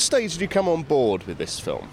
stage did you come on board with this film?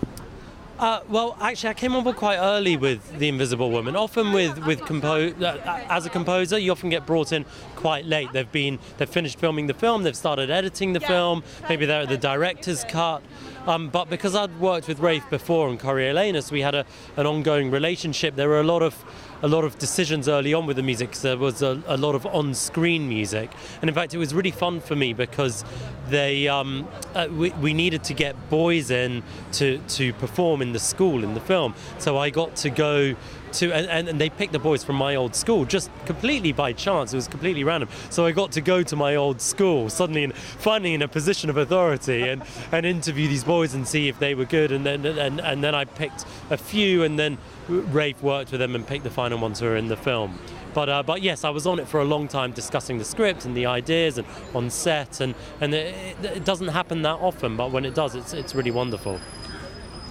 Well, actually, I came on board quite early with The Invisible Woman. Often as a composer, you often get brought in quite late. They've finished filming the film, they've started editing the film, maybe they're at the director's cut. But because I'd worked with Rafe before on Coriolanus, we had an ongoing relationship. There were a lot of decisions early on with the music, because there was a lot of on-screen music. And in fact, it was really fun for me because we needed to get boys in to perform in the school in the film. So I got to go to, and they picked the boys from my old school just completely by chance. It was completely random. So I got to go to my old school finally in a position of authority and interview these boys and see if they were good. And then I picked a few, and then Rafe worked with them and picked the final ones who were in the film. But yes, I was on it for a long time discussing the script and the ideas and on set, and it doesn't happen that often, but when it does, it's really wonderful.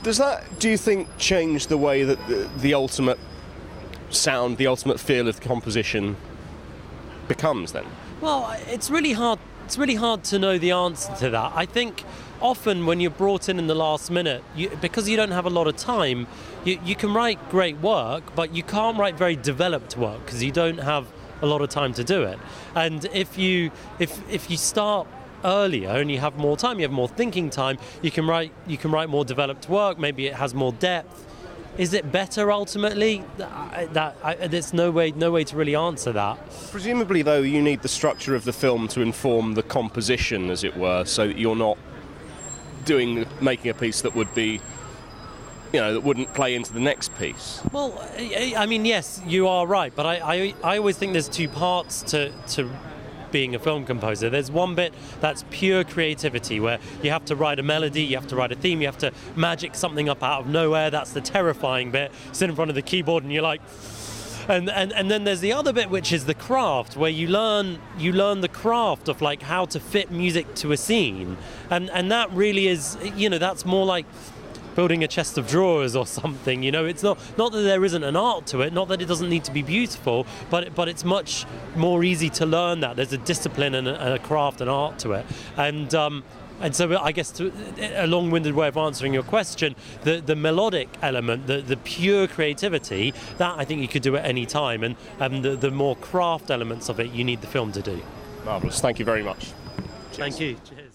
Does that, do you think, change the way that the ultimate sound, the ultimate feel of the composition becomes then? Well, it's really hard to know the answer to that. I think often when you're brought in the last minute, because you don't have a lot of time, you can write great work, but you can't write very developed work because you don't have a lot of time to do it. And if you start earlier and you have more time, you have more thinking time, you can write more developed work. Maybe it has more depth. Is it better ultimately? There's no way to really answer that. Presumably, though, you need the structure of the film to inform the composition, as it were, so that you're not making a piece that would be, that wouldn't play into the next piece. Well, I mean, yes, you are right, but I always think there's two parts to being a film composer. There's one bit that's pure creativity, where you have to write a melody, you have to write a theme, you have to magic something up out of nowhere. That's the terrifying bit. Sit in front of the keyboard and you're like, and then there's the other bit, which is the craft, where you learn the craft of like how to fit music to a scene, and that really is, that's more like building a chest of drawers or something. It's not that there isn't an art to it, not that it doesn't need to be beautiful, but it's much more easy to learn that. There's a discipline and a craft and art to it. And so I guess, a long-winded way of answering your question, the melodic element, the pure creativity, that I think you could do at any time, and the more craft elements of it, you need the film to do. Marvellous. Thank you very much. Cheers. Thank you. Cheers.